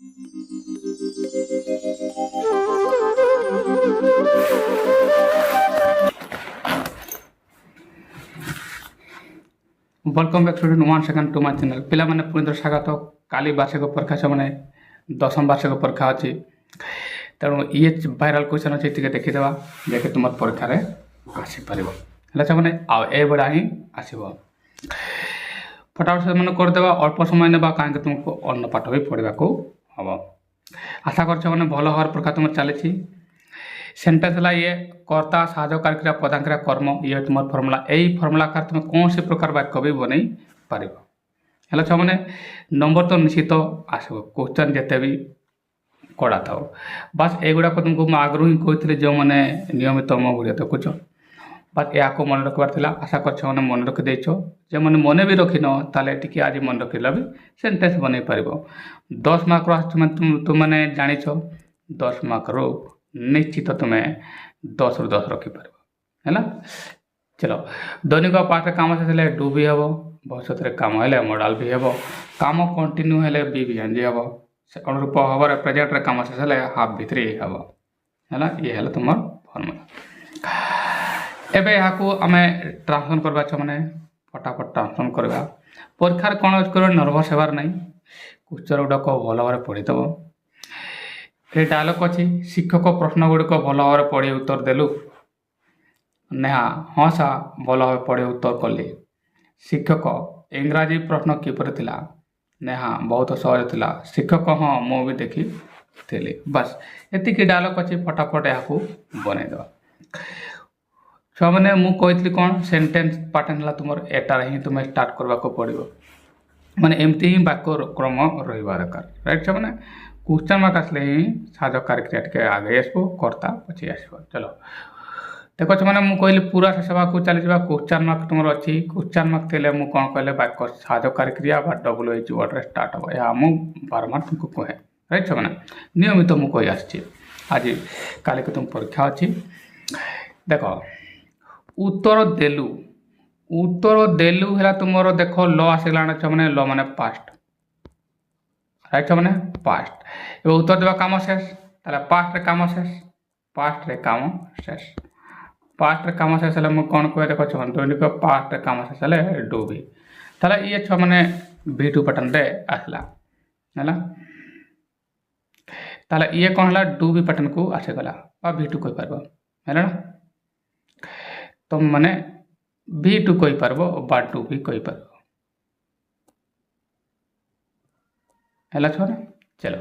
Welcome back student one second to my channel पिला माने पुणी थोड़ा स्वागत काली वार्षिक परीक्षा से मैंने दशम वार्षिक परीक्षा अच्छी तेणु ये भाइराल क्वेश्चन अच्छे टे देखीदेवा जैसे तुम परीक्षा आसीपर है मैंने आड़ा ही आसब फटाफट से मैंने करदे अल्प समय ने कहीं तुमको अन्न पाठ भी पढ़ा हम आशा कर भल हर परीक्षा तुम चली सेंटेंस है ये कर्ता साहाय्यकारी क्रिया प्रधान क्रिया कर्म ये तुम फर्मुला यही फर्मुला आकार तुम कौन सी प्रकार वाक्य भी बन पार है छुआ मैंने नंबर तो निश्चित आसो क्वेश्चन जिते भी कड़ा था बास एगुड़ाक तुमको आगु ही कही जो मैंने नियमित मो भिडियो देखुच बास या मन रखबार आशा कर मन रखिदे जो मैंने मन भी रखिन ताले टी आज मन रखिला भी सेंटेंस बन पार 10 मार्क तुमने जान 10 मार्क रो निश्चित तुम्हें 10 ରୁ 10 रखिपार है चलो दैनिक पाठ काम से डू भी हम भविष्य काम है मॉडल भी हम काम कंटिन्यू है बी भी एनजी हम अनुरूप हम प्रेजेंट काम शेष है हाफ भितर हम है ये है तुम फर्मुला एवं यहाँ आम ट्रांसलेसन करवा मैंने फटाफट ट्रांसलेसन करवा परीक्षार कौन कर नर्भस होबार ना क्वेश्चन गुड़ाक भल भाव पढ़ीदेव ये डायलॉग अच्छी शिक्षक प्रश्न गुड़िक भल भाव पढ़ी उत्तर देलु नेहा हाँ सा भल भाव पढ़ी उत्तर कली शिक्षक इंग्राजी प्रश्न किपर थिला नेहा बहुत सहज थिला शिक्षक हाँ मु भी देखी थी बस ये डायलॉग अच्छी फटाफट यहाँ बनईदेवा छुआ मैंने मुझे कौन सेंटेंस पैटर्न है तुम एटार ही तुम्हें स्टार्ट करने को पड़ो माने एमती ही वाक्य क्रम रहा दरकार राइट छुआ मैंने क्वेश्चन मार्क आसले ही साधकारी क्रिया टे आगे आसो कर्ता पछी आसो चलो देख मैंने मुझे कहली पूरा शेष को चली जा क्वेश्चन मार्क तुम अच्छी क्वेश्चन मार्क थे मुझे कौन कहले वाक्य साधकारी क्रिया WH वर्ड स्टार्ट हम या मुझे बारमार तुमको कहे राइट छुआ मैंने नियमित मुझे कही आज काली को तुम परीक्षा अच्छी देख उत्तर देलु है तुम देख ल आसगला मैंने ल मैंने पास्ट राइट मैंने पास्ट ए उत्तर देवा काम शेष ताले पास्ट रे काम शेष पास्ट रे काम शेष पास्ट रे काम शेष है मुझे कौन कहे देख दैनिक पास्ट रे काम शेष है डू भी ताले ये छुआ मैंने V2 पैटर्न रे आसला है ताले ये कौन है डू भी पैटर्न को आसीगला V2 कही पार है ना तुम मैंने V2 कही पार बा डू भी कही पार है छुआ चलो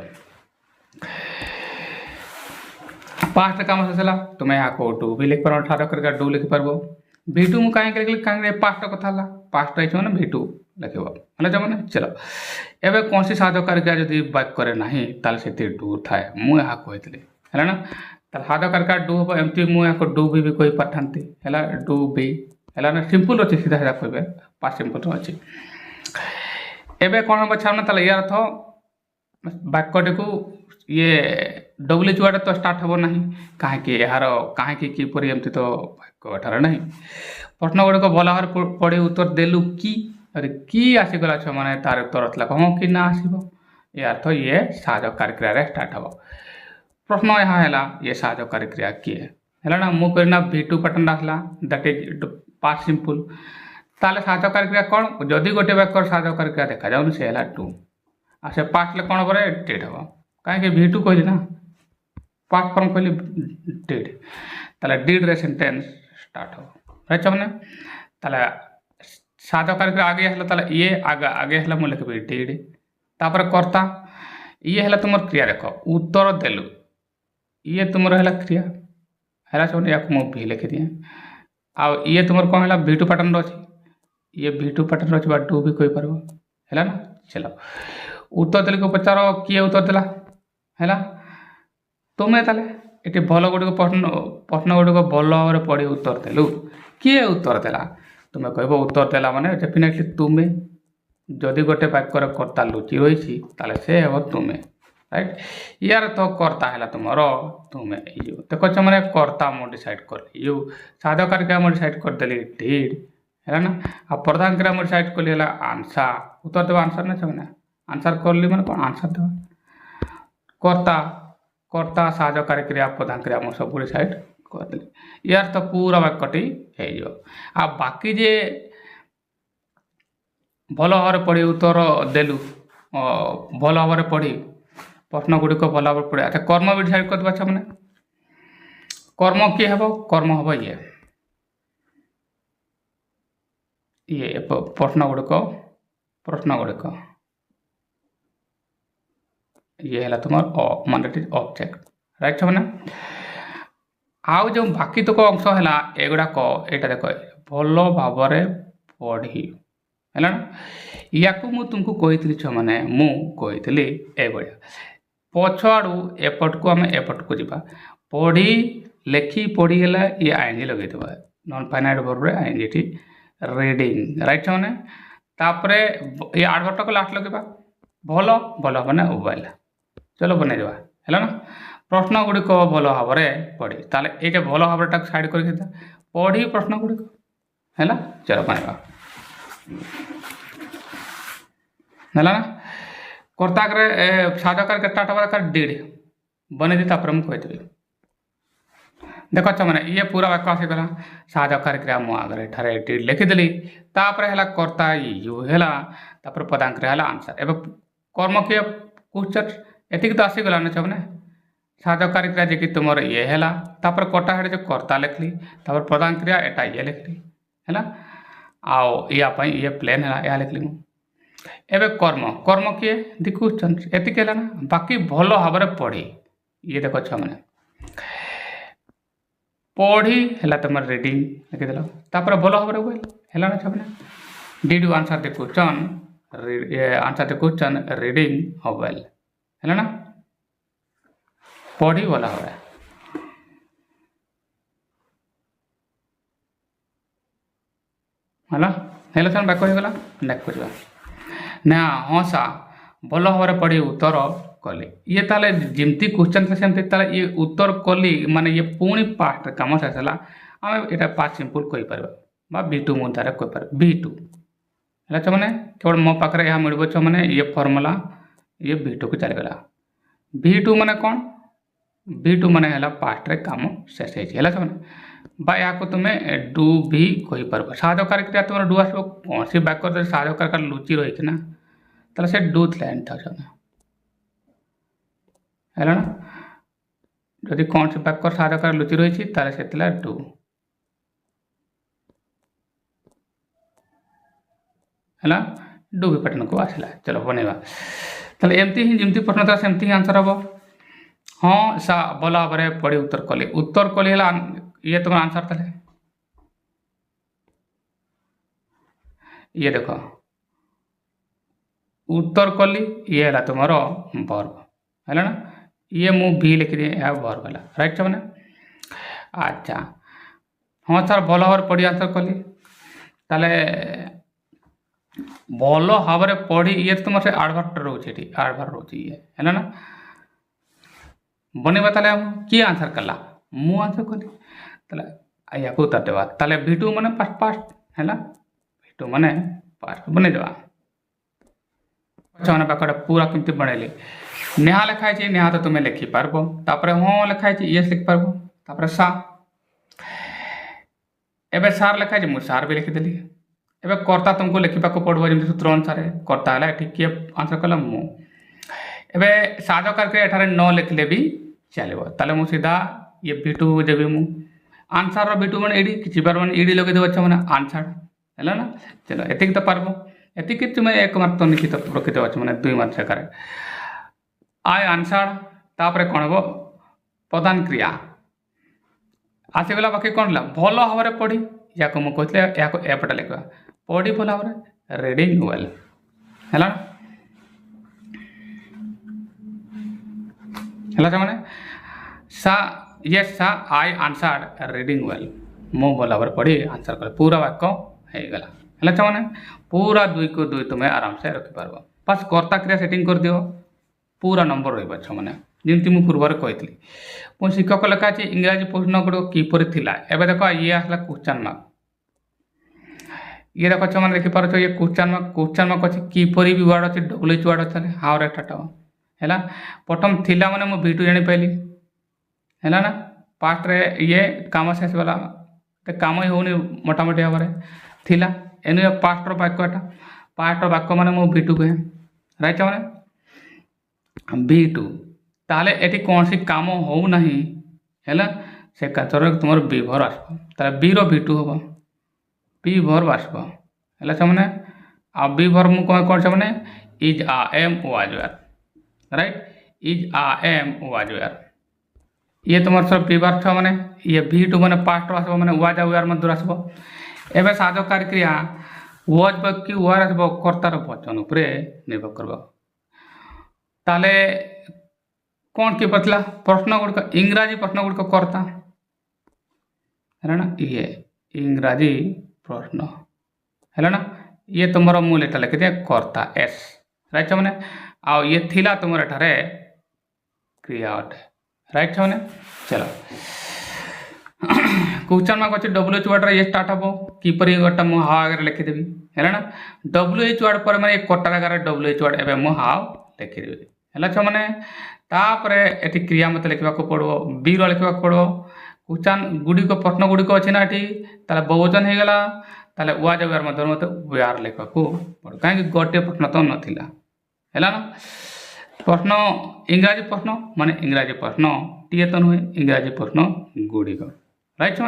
पास्ट काम शेष तुम्हें यहाँ को डू भी लिख पार 18 करके डू लिख पार V2 मुझे कहीं पास्ट कथा पास्ट रही मैंने V2 लिख है मैंने चलो एवं कौन सी साधकारी क्रिया जदि वाक्य ना ताल से डू थाए मुझे यहाँ कही है ना साधकारी क्रिया डू हम एमती मुझे यहाँ डू भी कही पारती है डू भी है ना सिंपल अच्छी सीधा सीधा कहे पास्ट सिंपल अच्छी एवं कौन हम छाना ताल यार अर्थ वाक्यटी को ये WH वर्ड तो स्टार्ट हम ना कहीं यार कहीं किपर एमती तो वाक्य एठार ना प्रश्न गुड़िक भल भाव पढ़ी उत्तर देलु कि आसीगला छुआ मैंने तार उत्तर था हाँ कि ना आसब ये अर्थ ये साहाय्यकारी क्रिया स्टार्ट हम प्रश्न यहाँ है ये साहाय्यकारी क्रिया किए है ना मुझे कहना V2 पैटर्न आसला दैट इज पास्ट सिंपल ताले साहाय्यकारी क्रिया कौन जदि गोटे वाक्य साहाय्यकारी क्रिया देखा जाऊन से है डू आ से पास्ट ले कौन करे डेड हम कहीं V2 कहली ना पास्ट फॉर्म कहली डेड ताले डिड रे सेंटेंस स्टार्ट हो राइट मैंने ताले साहाय्यकारी क्रिया आगे है ताले ये आगे है मुझे लिखी डिड तापर कर्ता ये है तुम क्रिया देख उत्तर देलु ये तुम है क्रिया है सब या मुझे भी लिखी दिए आ ये तुम कौन है V2 पैटर्न अच्छी ये V2 पैटर्न अच्छी डू भी कही पार है ना चलो उत्तर देल को पचार किए उत्तर देला है तुम्हें ताले ये भल गुड़िक प्रश्न गुड़िक भल भाव पढ़ी उत्तर देलु किए उत्तर देला तुम्हें कह उत्तर देला माने डेफिनेटली तुम्हें जदि गोटे वाक्यर कर्ता लुचि रही से हे तुम्हें राइट यार तो कर्ता है तुम तुम्हें यू देख मैंने कर्ता मुझे डिसाइड कर यू साधकारी क्रिया मुझे डिसाइड करदेली डिड है ना आ प्रधान क्रिया मुझे डिसाइड कली आंसर उत्तर देवा आंसर ना मैंने आंसर करली मैंने कौन आंसर देवा कर्ता कर्ता साहाय्यकारी क्रिया प्रधान क्रिया मु सब डिसाइड करदेली यार तो पूरा वाक्यटी हो आ बाकी जे भल भाव पढ़ी उत्तर देलु भल भाव पढ़ी प्रश्न गुड़िक भल भाव पढ़े अच्छा कर्म भी डिसाइड करदेबा अच्छा मैंने कर्म किए हम कर्म हम ये प्रश्न गुड़िक ये है तुम मान ऑब्जेक्ट राइट मैंने आउ जो बाकी तक अंश है एगुड़ाक यहाँ देख भल भाव पढ़ी है ना या तुमको कही छुआ मैंने मुझे ये पछआड़ू एपट को आम एपट को जा पढ़ी लेखि पढ़ीगला ये आईएनजी लगेदेव नॉन फाइनाइट वर्ब रे आईएनजी रीडिंग राइट मैंने तापरे ये एडवर्ब को लास्ट लगे भल भल मैंने मोबाइल चलो बन जावा है ना प्रश्न गुड़िक भल भाव पढ़ी ताले ये भल भाव साइड कर पढ़ी प्रश्न गुड़िक है चलो बनवा है ना कर्ता साधकार के स्टार्ट हवा डिड बन दी मुझे कही देख अच्छा मैंने ये पूरा वाक्य आसीगला साधकार क्रिया मु आगे ठारे डिड लिखिदेली तापर है कर्ता यू है प्रधान क्रिया है आंसर एवं कर्म किए क्वेश्चन एतिक तो आसीगला ना मैंने साधकारी क्रिया जी कि तुम ये है कटा हेड जो कर्ता लिखली प्रधान क्रिया एटा ये लिखली है आओ ये प्लेन है या लिखली एवं कर्म कर्म किए दि क्वेश्चन एतिक है ना बाकी भल भाव पढ़ी ये देख अच्छा मैंने पढ़ी है तुम रीडिंग लिखिदेल भल भाव है ना अच्छा मैंने did you answer the question answer the question reading mobile है ना पढ़ी भल भाव है ना बाक्य होगा नेक्स्ट खोजा ना हाँ सा भल भाव पढ़ी उत्तर कली ये ताले जमती क्वेश्चन से सेमती ताले ये उत्तर कली माने ये पुणी पास्ट कम शेष है आम ये पास्ट सिंपल कहीपर B2 मुद्दारे कहीपर B2 है मैंने केवल मो पाखे यह मिल मैंने ये फर्मूला ये B2 को चलीगला B2 माने कौन B2 माने है पास्ट रे काम शेष है या तुम्हें डू भी कहीपर साधकारी क्रिया तुम डू आस कौन सी वाक्य साधकार लुचि रही ना ताले से डू लाइन था है ना जदि कौन से वाक्य साधकार लुचि रही से डू है डू भी पैटर्न को आसला चलो बनवा ताले एमती ही जमती प्रश्न था सेमती ही आंसर हम हाँ सा भल भाव पढ़ी उत्तर कली है ये तुम आंसर था ये देख उत्तर कली ये है तुम वर्ब है ना ये मु भी लिखिदी वर्ब है राइट मैंने अच्छा हाँ सर भल भाव पढ़ी आंसर कली ताले भल भाव पढ़ी ये तुम से एडवर्ब रोचे एडवर्ब रोचे ये है ना बनवा ताले किए आंसर कला मु आंसर कली ताले या को उतर देवा ताले B2 माने पास्ट पास्ट है B2 माने पास्ट बने देवा अच्छा मैंने पाकटा पूरा केमती बनैली नेहा लिखाई नेहा तो तुम्हें लिखि पारबो तापरे हाँ लिखाई ये लिख पारबो तापरे सा एबे सार लिखाई मु सार भी लिखिदेली एबे कर्ता तुमको लिखा पड़ो जमी सूत्र अनुसार कर्ता है ठीक किए आंसर कल मु एबे साधकार के एठारे न लिखले भी चलो ताले मु सीधा ये B2 देवी मु आंसर B2 मैंने एडी किसी बार मैंने एडी लगे अच्छा मैंने आंसर है ना चलो एतिक तो पारबो एतिक तुम्हें 1 मार्क तो निश्चित रखिद मैंने 2 मार्क से आय आंसर तापर कौन हम प्रधान क्रिया आसीगला बाकी कौन भल भाव पढ़ी या मुझे या एपटा लिखा पढ़ी भल भाव रीडिंग वेल है मैंने सा ये सा आई आंसर रीडिंग वेल मु भल भाव पढ़ी आंसर कर पूरा वाक्य होगला है मैंने पूरा 2 को 2 तुम्हें आराम से रखिपार बस कर्ता क्रिया सेटिंग कर दियो पूरा नंबर रही मैंने जमी मुझे पूर्व कही मो शिक्षक लिखा इंग्राजी प्रश्न गुड़क किपर थिला एबे देखो ये आसला क्वेश्चन मार्क ये देखो मैंने देखिपार ये क्वेश्चन मार्क अच्छे किपर भी वार्ड अच्छे WH वार्ड अच्छे हाउ रे स्टार्ट है प्रथम थिला माने मु V2 जानी पाइली है ना पास्ट रे ये काम शेष वाला तो काम ही होनी मोटामोटी भाव में थिला एनु पास्ट वाक्यटा पास्ट वाक्य माने मु V2 कहे राइट माने V2 ताले एटी कौन सी काम हो नहीं है से क्षेत्र में तुम बी भर आसो ताले बी रो V2 हम बी भर आसो है से आ बी भर मु कौन से मैंने is are am was were right is are am was were ये तुम सब बी भर छ माने ये V2 माने पास्ट आसो माने वाज आ वेयर मध्य आसो एबे साधकारी क्रिया वाज बाकी वार आसो कर्तार वचन उपरे निर्भर करबो ताले कौन किए पड़ता प्रश्न गुड़िक इंग्राजी प्रश्न गुड़िक कर्ता है ना ये इंग्राजी प्रश्न है ना ये तुम मूल एटा लिखि दिए कर्ता एस राइट मैंने आउ ये थिला तुम एठारे क्रिया अटे राइट मैंने चलो क्वेश्चन मार्क अच्छे WH वर्ड ये स्टार्ट हम किपर गोटा मु हाव आगे लिखिदेवी है ना WH वर्ड पर मैंने कटा जगह WH वर्ड एवं मु हाव लिखिदेवी है मैंने तापर एटी क्रिया मत लिखा पड़ो बी रो लिखा पड़ो क्वेश्चन गुड़िक प्रश्न गुड़िक अच्छे ना ये बहुवचन हो गला ताले वाज वेयर मध्य मत वेयर लिखा पड़ो कहीं गोटे प्रश्न तो नाला है ना प्रश्न इंग्राजी प्रश्न माने इंग्राजी प्रश्न टीए तो नुहे इंग्राजी प्रश्न गुड़िक राइट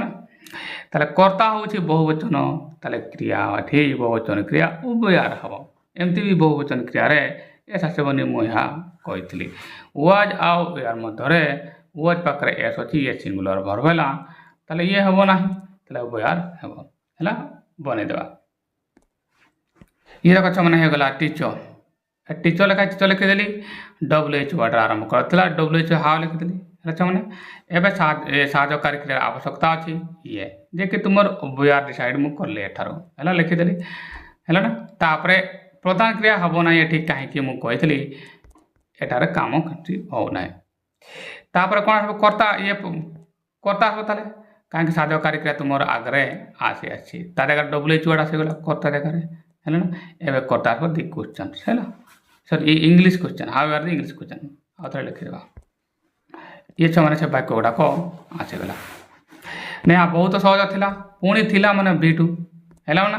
ताले कर्ता हूँ बहुवचन ताले क्रिया एठी बहुवचन क्रिया वेयर हम एमती भी बहुवचन क्रिया रे एस आसबनी मुझा कही वाज आउ यार मध्य वाज पाखे एस अच्छी ये सिंगुलर भर्ब है ताले ये हम ना यार हम है बनईदेवा ये देख मैंने होगला टीचर टीचर लिखा टीचर लिखिदेली WH वर्ड आरंभ करता WH हाव लिखिदेली मैंने एवं साहकारी क्रिया आवश्यकता अच्छी ये जे कि तुम वेयर डिसाइड मु कर एठार है लिखिदेली है ना तापर प्रधान क्रिया हम ना ये कहीं मुझे एटार काम होना तापर कौन कर्ता ये कर्ता हम ताले कहीं साधकारी क्रिया तुम आगे आसी आसी जगह WH वर्ड आसीगला कर्ता जगह है ना एवं कर्ता दि क्वेश्चन है सर ये English question how are the English question आउ थे लिखिदेवा ये मैंने से वाक्य गुड़ाक आसीगला नहीं बहुत सहज थिला पुणी थिला माने V2 है ना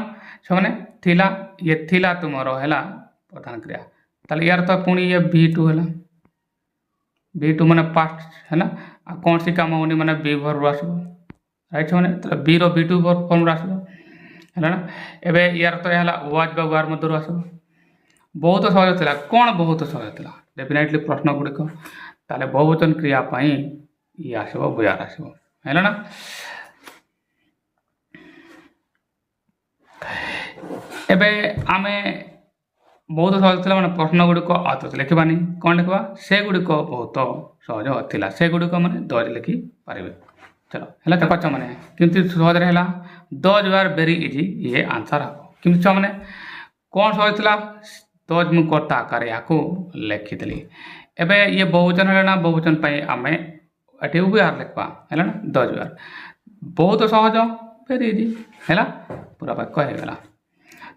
मैंने थिला ये थिला तुमर है प्रधान क्रिया ताले यार तो पुणी ये V2 है V2 माने पास्ट है ना कौन सी काम होनी माने बी भर आसो राइट मैंने बी रो V2 फॉर्म आसो है ना एवं यार तो है वाज बा वार मध्य आसो बहुत सहज था कौन बहुत सहज था डेफिनेटली प्रश्न गुड़िक ताले बहुवचन क्रिया ये आसो वेयर आसो है ना एबे आमे बहुत सहज था मैंने प्रश्न गुड़िक आत लिखबानी कौन लिखा से गुड़िक बहुत सहज था से गुड़िक मैंने दज लिखि पारे चलो है देख मैंने किमती सहज है दज वेयर वेरी इजी ये आंसर हम किमती मैंने कौन सहज था दज मु कर्ता आकार या लिखिदेली एवं ये बहुवचन है ना बहुवचन आम ये वेयर लिखा है ना दज वेयर बहुत सहज वेरी इजी है पूरा वाक्य होगला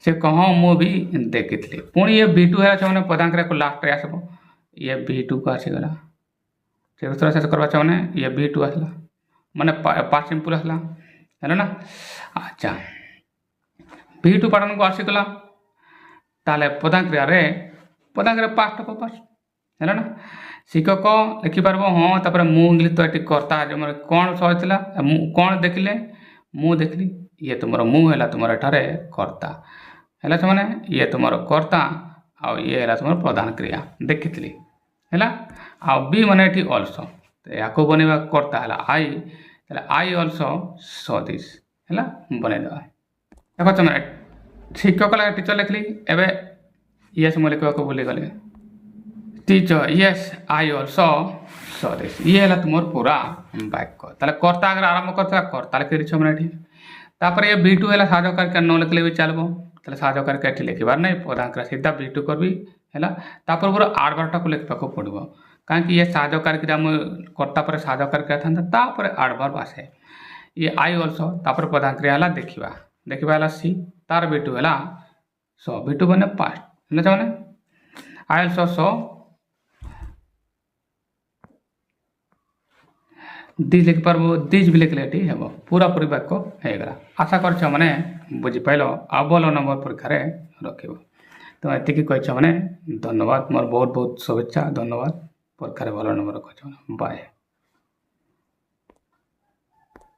से कह मुझे देखी पुणी ये V2 है मैंने प्रधान क्रिया को लास्ट रे आसब ये V2 को आसीगला से दूसरा शेष करवा मैंने ये V2 आसला माने पास्ट सिंपल आसला है ना अच्छा V2 पाटन को आसीगला ताले प्रधान क्रिया पास्ट हो पास्ट है ना शिक्षक लिखिपार हाँ तापर मुझे तो ये कर्ता जो मेरे कौन सहज था कौन देखिले मु देखली ये तुम मुझे तुम एठारे कर्ता है मैंने ये तुम कर्ता आ ये तुम प्रधान क्रिया देखी है आ बी मैंने ये अल्सो या बनवा कर्ता है आई अल्सो सो दिस है बनईदेवा देख मैंने शिक्षक लगे टीचर लिखली एवं ये मुझे लिखा भूलीगली teacher yes I also so this ये है तुम पूरा वाक्य ताले कर्ता अगर आरंभ करता कर्ता लिखी मैंने तापर ये V2 है साहकारी न लिखले भी चलो ताले साहकारी ये लिखबार नहीं प्रधान क्रिया सीधा V2 करबी है तापर पूरा आडभारटा को लिखा पड़ो कहीं ये साहकारी क्रिया कर्ता पर साहकारी क्रिया था तापर आडभार आसे ये आई अल्सो तापर प्रधान क्रिया है देखा देखा सी तार V2 है सो V2 मैंने पास्ट है मैंने आई अल्सो सो दिज लिखिपारबो दिज भी लिखले एटी हेबो पूरापूरी बाक्य ହେଇଗଲା आशा करछ माने बुझी पाइलो आ ଭଲ नंबर परीक्षा रे रखिबो तो एतिकी कहछ माने धन्यवाद मोर बहुत बहुत शुभेच्छा धन्यवाद परीक्षा रे ଭଲ नंबर रखछ बाय।